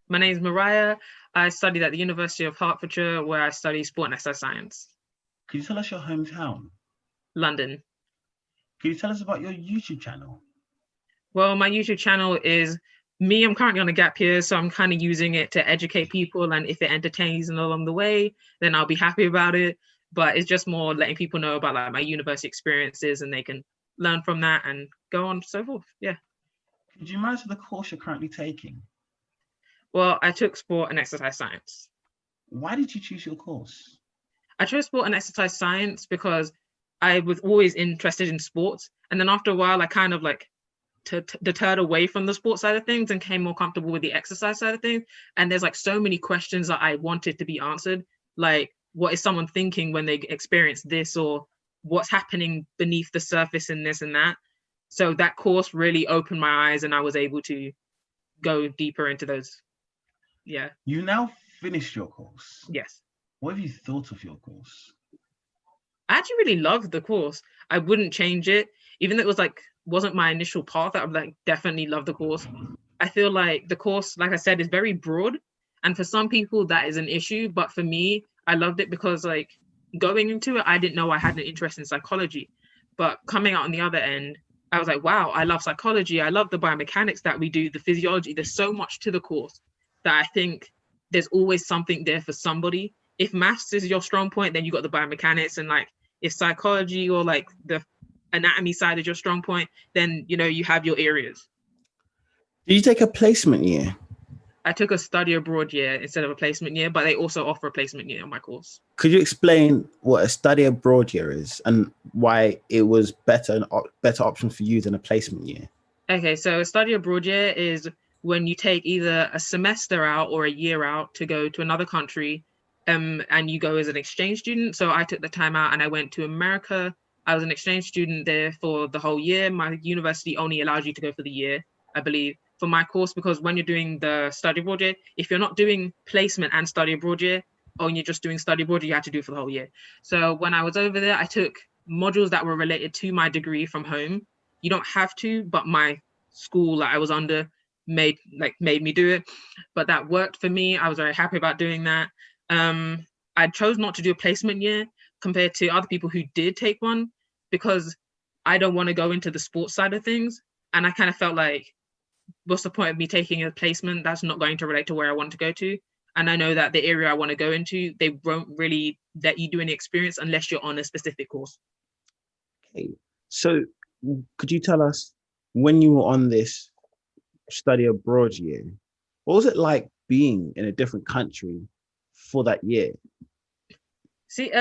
My name is Mariah. I studied at the University of Hertfordshire, where I study sport and exercise science. Could you tell us your hometown? London. Could you tell us about your YouTube channel? Well, my YouTube channel is me. I'm currently on a gap year, so I'm kind of using it to educate people. And if it entertains them along the way, then I'll be happy about it. But it's just more letting people know about like my university experiences, and they can learn from that and go on so forth. Yeah. Could you manage the course you're currently taking? Well, I took sport and exercise science. Why did you choose your course? I chose sport and exercise science because I was always interested in sports. And then after a while, I kind of like deterred away from the sports side of things and came more comfortable with the exercise side of things. And there's like so many questions that I wanted to be answered. Like, what is someone thinking when they experience this, or what's happening beneath the surface in this and that? So that course really opened my eyes and I was able to go deeper into those. Yeah. You now finished your course. Yes. What have you thought of your course? I actually really loved the course. I wouldn't change it, even though it was like wasn't my initial path. I would like definitely love the course. I feel like the course, like I said, is very broad, and for some people that is an issue. But for me, I loved it because like going into it, I didn't know I had an interest in psychology, but coming out on the other end, I was like, wow, I love psychology. I love the biomechanics that we do, the physiology. There's so much to the course that I think there's always something there for somebody. If maths is your strong point, then you got the biomechanics, and like if psychology or like the anatomy side is your strong point, then you have your areas. Did you take a placement year? I took a study abroad year instead of a placement year, but they also offer a placement year on my course. Could you explain what a study abroad year is and why it was better option for you than a placement year? Okay, so a study abroad year is when you take either a semester out or a year out to go to another country, and you go as an exchange student. So I took the time out and I went to America. I was an exchange student there for the whole year. My university only allows you to go for the year, I believe, for my course, because when you're doing the study abroad year, if you're not doing placement and study abroad year, or you're just doing study abroad, you have to do it for the whole year. So when I was over there, I took modules that were related to my degree from home. You don't have to, but my school that I was under made me do it. But that worked for me. I was very happy about doing that. I chose not to do a placement year compared to other people who did take one, because I don't want to go into the sports side of things. And I kind of felt like, what's the point of me taking a placement that's not going to relate to where I want to go to? And I know that the area I want to go into, they won't really let you do any experience unless you're on a specific course. Okay. So could you tell us, when you were on this study abroad year, what was it like being in a different country for that year? See,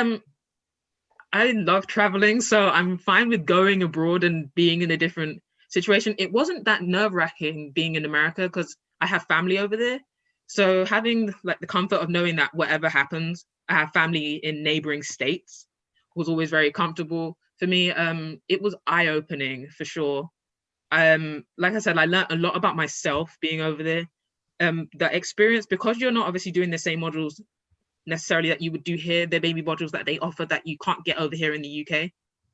I love traveling, so I'm fine with going abroad and being in a different situation. It wasn't that nerve-wracking being in America because I have family over there. So having like the comfort of knowing that whatever happens, I have family in neighboring states was always very comfortable for me. It was eye-opening for sure. Like I said, I learned a lot about myself being over there. The experience, because you're not obviously doing the same modules necessarily that you would do here, the baby modules that they offer that you can't get over here in the UK.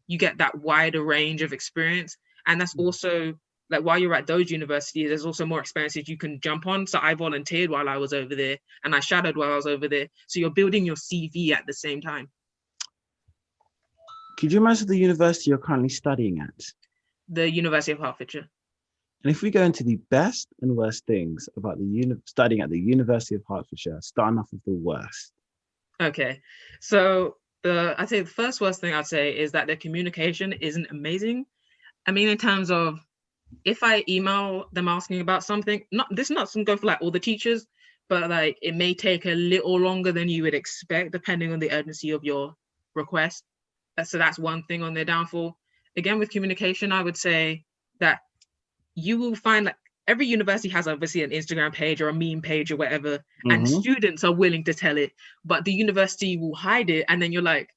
You get that wider range of experience. And that's also like, while you're at those universities, there's also more experiences you can jump on. So I volunteered while I was over there, and I shadowed while I was over there. So you're building your CV at the same time. Could you imagine the university you're currently studying at? The University of Hertfordshire. And if we go into the best and worst things about studying at the University of Hertfordshire, starting off with the worst. Okay, so I'd say the first worst thing I'd say is that the communication isn't amazing. I mean, in terms of, if I email them asking about something, this doesn't go for like all the teachers, but like it may take a little longer than you would expect depending on the urgency of your request. So that's one thing on their downfall. Again, with communication, I would say that you will find like every university has obviously an Instagram page or a meme page or whatever, and students are willing to tell it, but the university will hide it. And then you're like,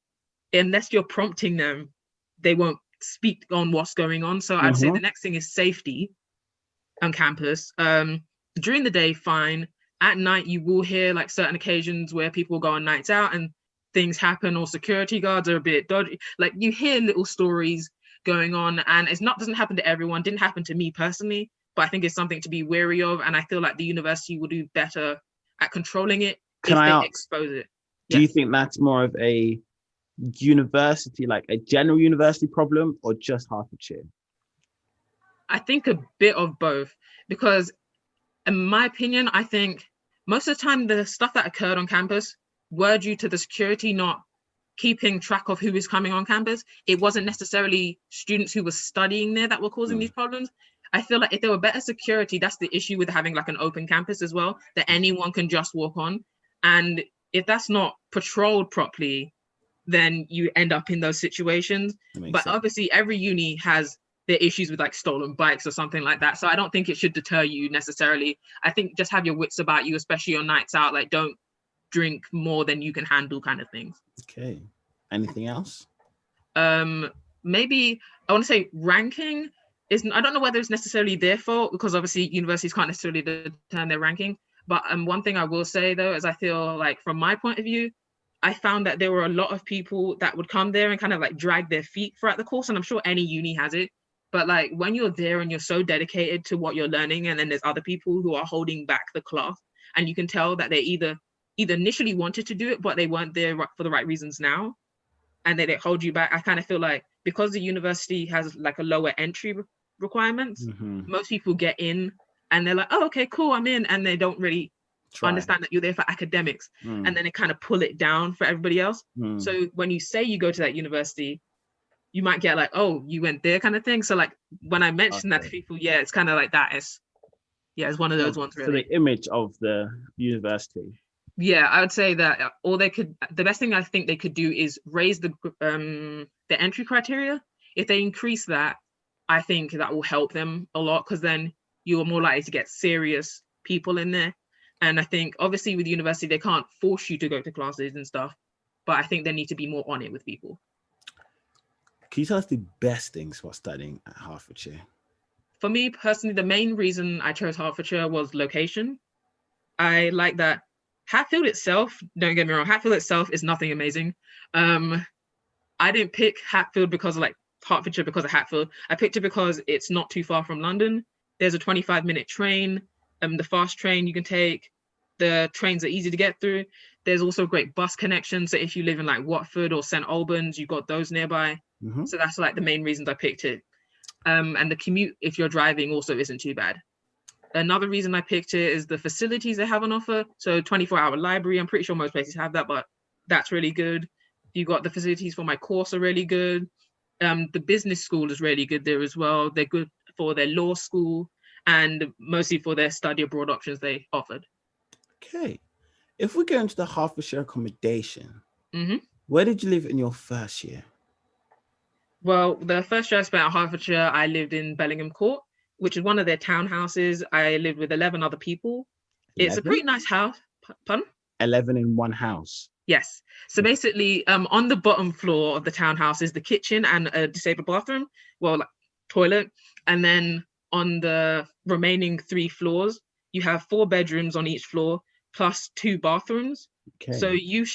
unless you're prompting them, they won't speak on what's going on. So I'd say the next thing is safety on campus. During the day, fine. At night, you will hear like certain occasions where people go on nights out and things happen, or security guards are a bit dodgy. Like you hear little stories going on, and doesn't happen to everyone. Didn't happen to me personally, but I think it's something to be wary of. And I feel like the university will do better at controlling it Can if I they ask, expose it. do you Yes. think that's more of a university, like a general university problem, or just Hertfordshire? I think a bit of both, because in my opinion, I think most of the time the stuff that occurred on campus were due to the security not keeping track of who is coming on campus. It wasn't necessarily students who were studying there that were causing these problems. I feel like if there were better security, that's the issue with having like an open campus as well, that anyone can just walk on. And if that's not patrolled properly, then you end up in those situations. But Sense. obviously every uni has their issues with like stolen bikes or something like that. So I don't think it should deter you necessarily. I think just have your wits about you, especially on nights out, like don't drink more than you can handle kind of things. Okay. Anything else? Maybe I want to say ranking is, I don't know whether it's necessarily their fault, because obviously universities can't necessarily determine their ranking. But one thing I will say though, is I feel like from my point of view, I found that there were a lot of people that would come there and kind of like drag their feet throughout the course. And I'm sure any uni has it. But like when you're there and you're so dedicated to what you're learning, and then there's other people who are holding back the class, and you can tell that they either initially wanted to do it, but they weren't there for the right reasons now, and they hold you back. I kind of feel like because the university has like a lower entry requirements, most people get in and they're like, oh, okay, cool, I'm in. And they don't really understand that you're there for academics. And then they kind of pull it down for everybody else. So when you say you go to that university, you might get like, oh, you went there kind of thing. So like when I mentioned that to people, yeah, it's kind of like that. It's one of those ones really. So the image of the university. Yeah, I would say that the best thing I think they could do is raise the entry criteria. If they increase that, I think that will help them a lot, because then you are more likely to get serious people in there. And I think obviously with university, they can't force you to go to classes and stuff, but I think they need to be more on it with people. Can you tell us the best things for studying at Hertfordshire? For me personally, the main reason I chose Hertfordshire was location. I like that Hatfield itself, don't get me wrong, Hatfield itself is nothing amazing. I didn't pick Hatfield because of like Hertfordshire because of Hatfield. I picked it because it's not too far from London. There's a 25-minute train, the fast train you can take. The trains are easy to get through. There's also great bus connections. So if you live in like Watford or St Albans, you've got those nearby. So that's like the main reasons I picked it. And the commute, if you're driving, also isn't too bad. Another reason I picked it is the facilities they have on offer. So 24-hour library, I'm pretty sure most places have that, but that's really good. You got the facilities for my course are really good. The business school is really good there as well. They're good for their law school and mostly for their study abroad options they offered. Okay. If we go into the Hertfordshire accommodation, where did you live in your first year? Well, the first year I spent at Hertfordshire, I lived in Bellingham Court, which is one of their townhouses. I lived with 11 other people. 11? It's a pretty nice house. Pardon? 11 in one house? Yes. So basically, on the bottom floor of the townhouse is the kitchen and a disabled bathroom, well, like toilet. And then on the remaining 3 floors, you have 4 bedrooms on each floor, plus 2 bathrooms. Okay. So you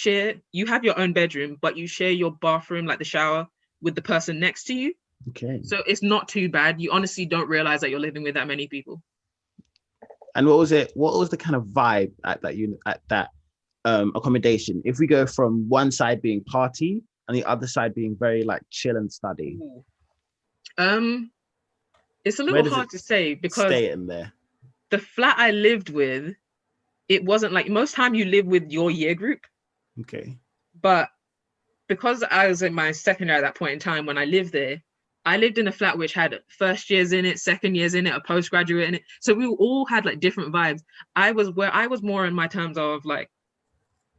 have your own bedroom, but you share your bathroom, like the shower, with the person next to you. Okay. So it's not too bad. You honestly don't realize that you're living with that many people. And what was the kind of vibe at that accommodation? If we go from one side being party and the other side being very like chill and study. It's a little hard to say because stay in there. The flat I lived with, it wasn't like most time you live with your year group. Okay. But because I was in my second year at that point in time when I lived there, I lived in a flat which had first years in it, second years in it, a postgraduate in it. So we all had like different vibes. I was more in my terms of like,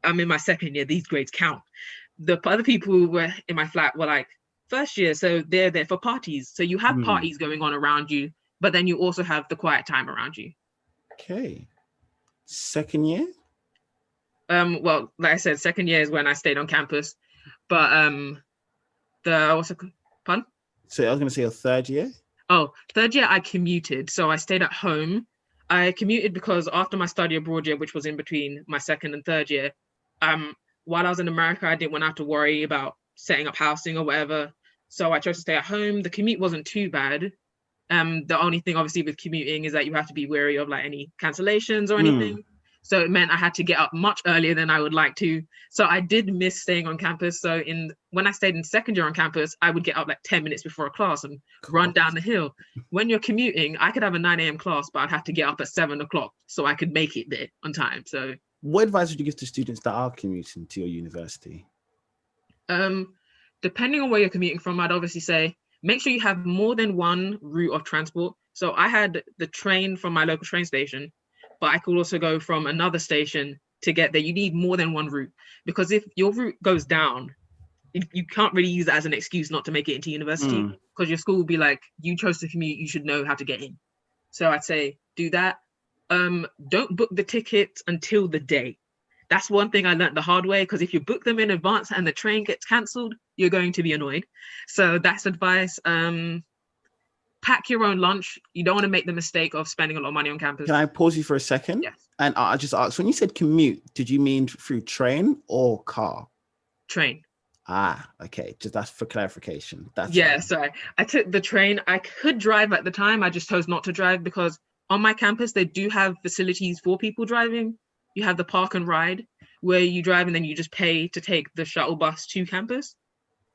I'm in my second year, these grades count. The other people who were in my flat were like first year, so they're there for parties. So you have parties going on around you, but then you also have the quiet time around you. Okay. Second year? Well, like I said, second year is when I stayed on campus. But pardon? So I was going to say your third year? Oh, third year I commuted. So I stayed at home. I commuted because after my study abroad year, which was in between my second and third year, while I was in America, I didn't want to have to worry about setting up housing or whatever. So I chose to stay at home. The commute wasn't too bad. The only thing obviously with commuting is that you have to be wary of like any cancellations or anything. So it meant I had to get up much earlier than I would like to. So I did miss staying on campus. So when I stayed in second year on campus, I would get up like 10 minutes before a class and run down the hill. When you're commuting, I could have a 9 a.m. class, but I'd have to get up at 7 o'clock so I could make it there on time. So what advice would you give to students that are commuting to your university? Depending on where you're commuting from, I'd obviously say make sure you have more than one route of transport. So I had the train from my local train station, but I could also go from another station to get there. You need more than one route, because if your route goes down, you can't really use that as an excuse not to make it into university, because your school will be like, you chose to commute, you should know how to get in. So I'd say do that. Don't book the tickets until the day. That's one thing I learned the hard way, because if you book them in advance and the train gets cancelled, you're going to be annoyed. So that's advice. Pack your own lunch. You don't want to make the mistake of spending a lot of money on campus. Can I pause you for a second? Yes. And I just asked, when you said commute, did you mean through train or car? Train. Okay. Just that's for clarification. That's yeah, fine. Sorry. I took the train. I could drive at the time. I just chose not to drive because on my campus, they do have facilities for people driving. You have the park and ride where you drive and then you just pay to take the shuttle bus to campus.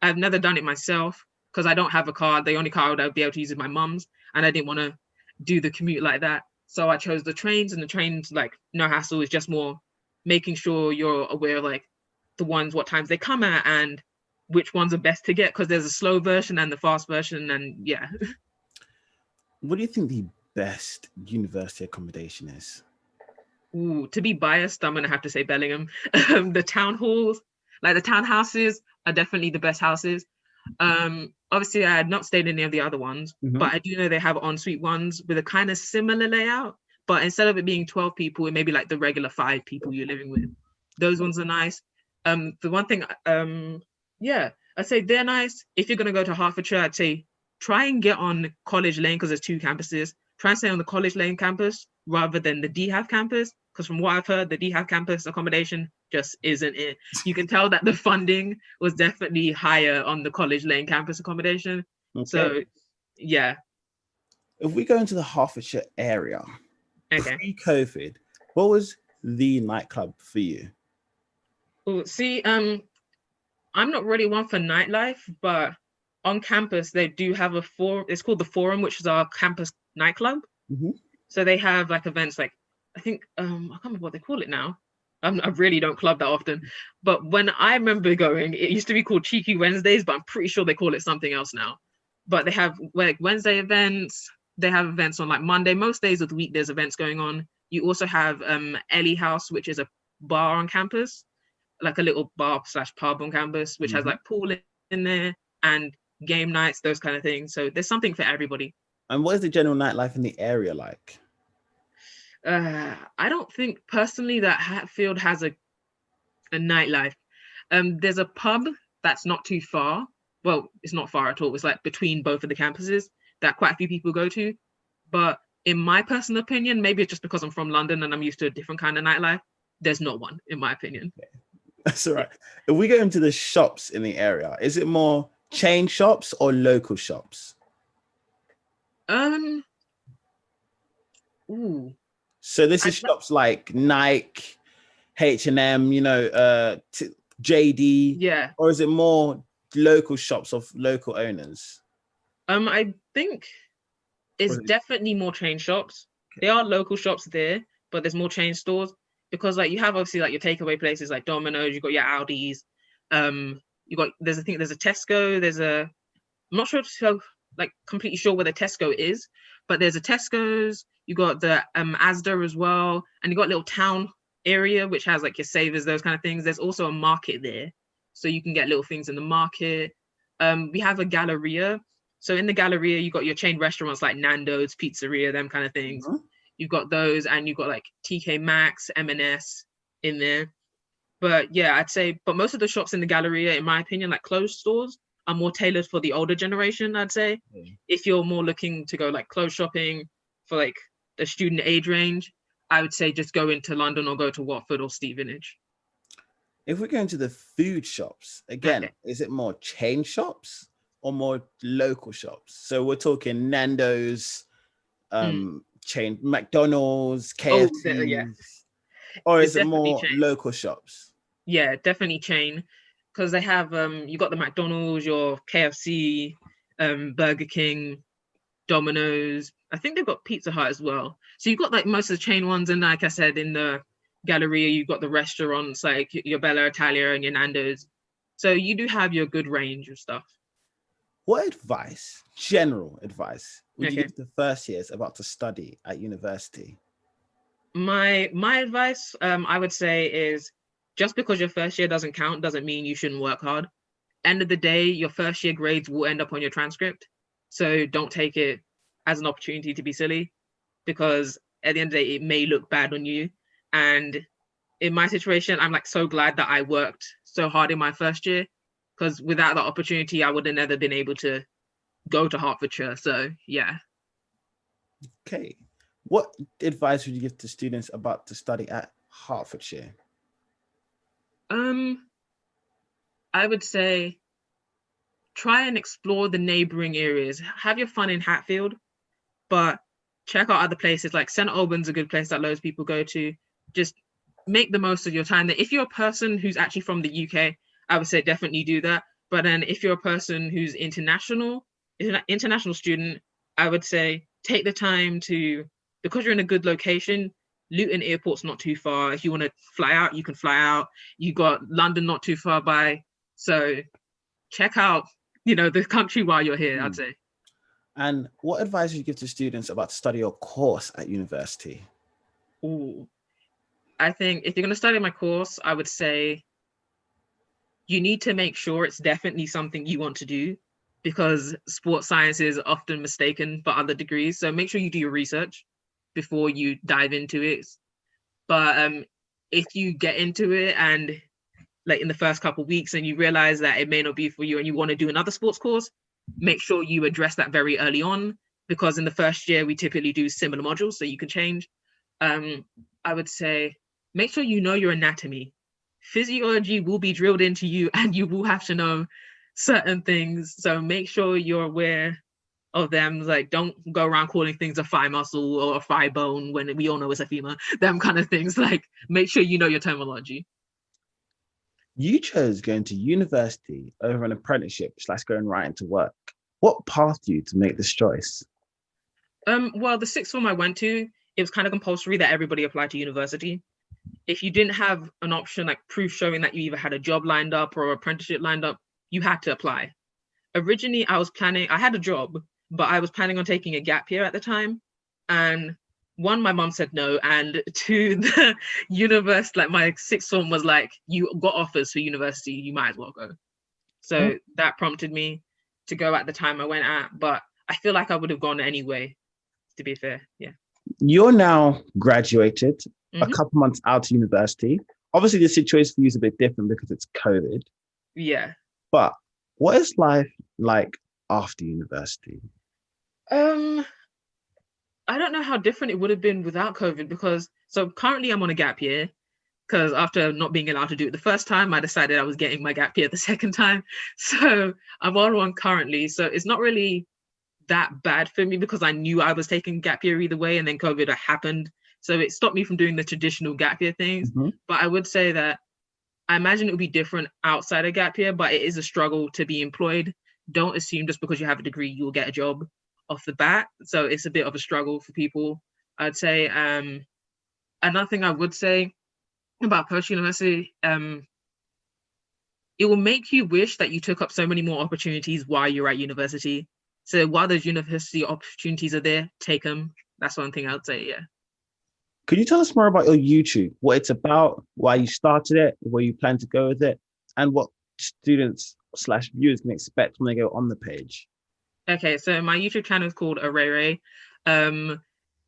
I've never done it myself because I don't have a car. The only car I'd be able to use is my mum's, and I didn't want to do the commute like that. So I chose the trains, and the trains, like, no hassle. It's just more making sure you're aware of like what times they come at and which ones are best to get, because there's a slow version and the fast version, and yeah. What do you think the best university accommodation is? Ooh, to be biased, I'm gonna have to say Bellingham. The town halls, like the townhouses, are definitely the best houses. Obviously, I had not stayed in any of the other ones, but I do know they have ensuite ones with a kind of similar layout. But instead of it being 12 people, it may be like the regular 5 people you're living with. Those ones are nice. The one thing, I'd say they're nice. If you're gonna go to Hertfordshire, I'd say try and get on College Lane, because there's 2 campuses. Try and stay on the College Lane campus rather than the DHAV campus, because from what I've heard, the DHAV campus accommodation just isn't it. You can tell that the funding was definitely higher on the College Lane campus accommodation. Okay. So, yeah. If we go into the Hertfordshire area, pre-COVID, what was the nightclub for you? Well, see, I'm not really one for nightlife, but on campus they do have a forum. It's called the Forum, which is our campus nightclub. So they have like events like, I think I can't remember what they call it now. I really don't club that often, but when I remember going, it used to be called Cheeky Wednesdays, but I'm pretty sure they call it something else now. But they have like Wednesday events. They have events on like Monday. Most days of the week there's events going on. You also have Ellie House, which is a bar on campus, like a little bar / pub on campus, which has like pool in there and game nights, those kind of things. So there's something for everybody. And what is the general nightlife in the area like? I don't think personally that Hatfield has a nightlife. There's a pub that's not too far. Well, it's not far at all. It's like between both of the campuses that quite a few people go to. But in my personal opinion, maybe it's just because I'm from London and I'm used to a different kind of nightlife, there's not one, in my opinion. That's all right. If we go into the shops in the area, is it more chain shops or local shops? So this is shops like Nike, H&M, JD. Yeah. Or is it more local shops of local owners? I think it's definitely more chain shops. There are local shops there, but there's more chain stores, because like you have obviously like your takeaway places like Domino's, you've got your Aldi's, there's a Tesco, I'm not sure so like completely sure where the Tesco is, but there's a Tesco's, you got the Asda as well, and you got a little town area which has like your Savers, those kind of things. There's also a market there, so you can get little things in the market. We have a Galleria. So in the Galleria, you got your chain restaurants like Nando's, Pizzeria, them kind of things. You've got those, and you've got like TK Maxx, M&S in there. But yeah, I'd say, but most of the shops in the Galleria, in my opinion, like clothes stores, are more tailored for the older generation, I'd say. If you're more looking to go like clothes shopping for like the student age range, I would say just go into London or go to Watford or Stevenage. If we go into the food shops, again, is it more chain shops or more local shops? So we're talking Nando's, chain, McDonald's, Oh, KFC, yeah, or it's is it definitely more chain. local shops? Yeah, definitely chain, because they have you got the McDonald's, your KFC, Burger King, Domino's. I think they've got Pizza Hut as well. So you've got like most of the chain ones, and like I said, in the Galleria, you've got the restaurants like your Bella Italia and your Nando's. So you do have your good range of stuff. What advice, general advice, would you Okay. give to first years about to study at university? My advice, I would say is just because your first year doesn't count doesn't mean you shouldn't work hard. End of the day, your first year grades will end up on your transcript. So don't take it as an opportunity to be silly, because at the end of the day, it may look bad on you. And in my situation, I'm like so glad that I worked so hard in my first year, because without that opportunity, I would have never been able to go to Hertfordshire. So yeah. Okay. What advice would you give to students about to study at Hertfordshire? I would say try and explore the neighboring areas. Have your fun in Hatfield, but check out other places. Like St. Albans, a good place that loads of people go to. Just make the most of your time there. If you're a person who's actually from the UK, I would say definitely do that. But then if you're a person who's international student, I would say take the time to, because you're in a good location, Luton Airport's not too far. If you want to fly out, you can fly out. You got London not too far by. So check out, the country while you're here, I'd say. And what advice would you give to students about to study your course at university? Ooh, I think if you're going to study my course, I would say you need to make sure it's definitely something you want to do, because sports science is often mistaken for other degrees. So make sure you do your research before you dive into it. But if you get into it and like in the first couple of weeks and you realize that it may not be for you and you want to do another sports course, make sure you address that very early on, because in the first year we typically do similar modules, so you can change. I would say make sure you know your anatomy. Physiology will be drilled into you and you will have to know certain things. So make sure you're aware of them. Like, don't go around calling things a thigh muscle or a thigh bone when we all know it's a femur. Them kind of things. Like, make sure you know your terminology. You chose going to university over an apprenticeship / going right into work. What path you to make this choice? Well, the sixth form I went to, it was kind of compulsory that everybody applied to university. If you didn't have an option, like proof showing that you either had a job lined up or apprenticeship lined up, you had to apply. Originally, I had a job, but I was planning on taking a gap year at the time. And one, my mom said no. And two, the university, like my sixth form was like, you got offers for university, you might as well go. So that prompted me to go at the time I went at, but I feel like I would have gone anyway, to be fair. Yeah. You're now graduated, a couple months out of university. Obviously, the situation for you is a bit different because it's COVID. Yeah. But what is life like after university? I don't know how different it would have been without COVID, because so currently I'm on a gap year, because after not being allowed to do it the first time, I decided I was getting my gap year the second time. So I'm on one currently. So it's not really that bad for me because I knew I was taking gap year either way, and then COVID happened. So it stopped me from doing the traditional gap year things. But I would say that I imagine it would be different outside of gap year, but it is a struggle to be employed. Don't assume just because you have a degree, you'll get a job off the bat. So it's a bit of a struggle for people, I'd say. Another thing I would say about post-university, it will make you wish that you took up so many more opportunities while you're at university. So while those university opportunities are there, take them. That's one thing I would say, yeah. Could you tell us more about your YouTube, what it's about, why you started it, where you plan to go with it, and what students / viewers can expect when they go on the page? Okay, so my YouTube channel is called Arrayray. The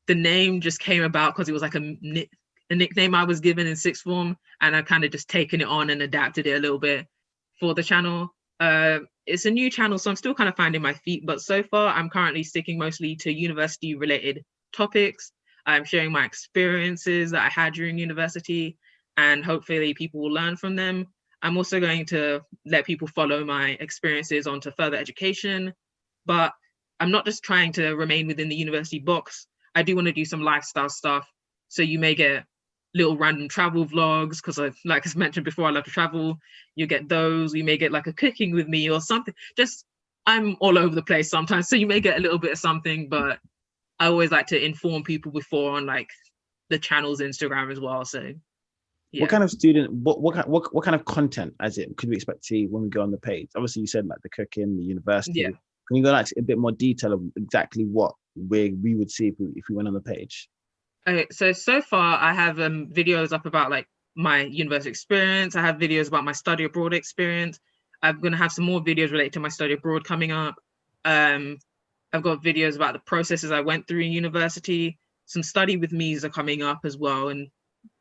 name just came about because it was like a nickname I was given in sixth form, and I kind of just taken it on and adapted it a little bit for the channel. It's a new channel, so I'm still kind of finding my feet, but so far I'm currently sticking mostly to university related topics. I'm sharing my experiences that I had during university, and hopefully people will learn from them. I'm also going to let people follow my experiences onto further education, but I'm not just trying to remain within the university box. I do want to do some lifestyle stuff. So you may get little random travel vlogs, because like I mentioned before, I love to travel. You get those. You may get like a cooking with me or something. Just, I'm all over the place sometimes. So you may get a little bit of something, but I always like to inform people before on like the channel's Instagram as well. So yeah. What kind of student, what kind of content as it could we expect to see when we go on the page? Obviously you said like the cooking, the university. Yeah. Can you go into a bit more detail of exactly what we would see if we went on the page? Okay, so far I have videos up about like my university experience. I have videos about my study abroad experience. I'm gonna have some more videos related to my study abroad coming up. I've got videos about the processes I went through in university. Some study with me's are coming up as well in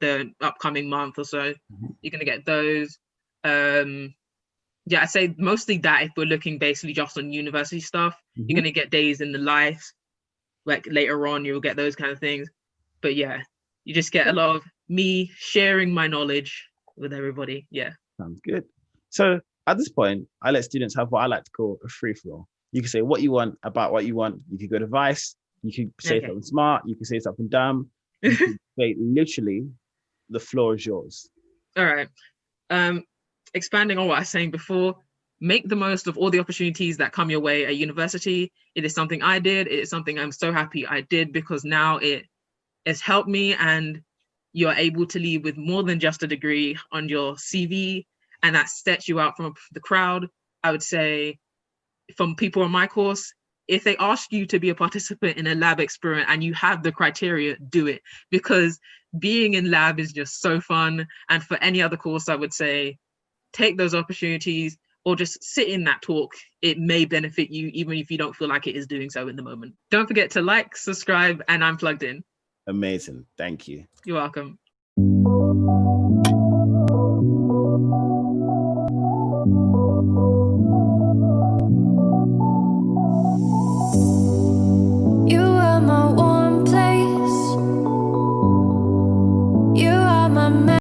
the upcoming month or so. You're gonna get those. Yeah, I say mostly that if we're looking basically just on university stuff. You're gonna get days in the life, like later on you'll get those kind of things. But yeah, you just get a lot of me sharing my knowledge with everybody. Yeah. Sounds good. So at this point, I let students have what I like to call a free flow. You can say what you want about what you want. You could go to Vice. You could say something smart. You can say something dumb. You can say literally, the floor is yours. All right. Expanding on what I was saying before, make the most of all the opportunities that come your way at university. It is something I did. It is something I'm so happy I did, because now it's helped me, and you're able to leave with more than just a degree on your CV, and that sets you out from the crowd. I would say from people on my course, if they ask you to be a participant in a lab experiment and you have the criteria, do it, because being in lab is just so fun. And for any other course, I would say take those opportunities or just sit in that talk. It may benefit you even if you don't feel like it is doing so in the moment. Don't forget to like, subscribe, and I'm plugged in. Amazing. Thank you. You're welcome.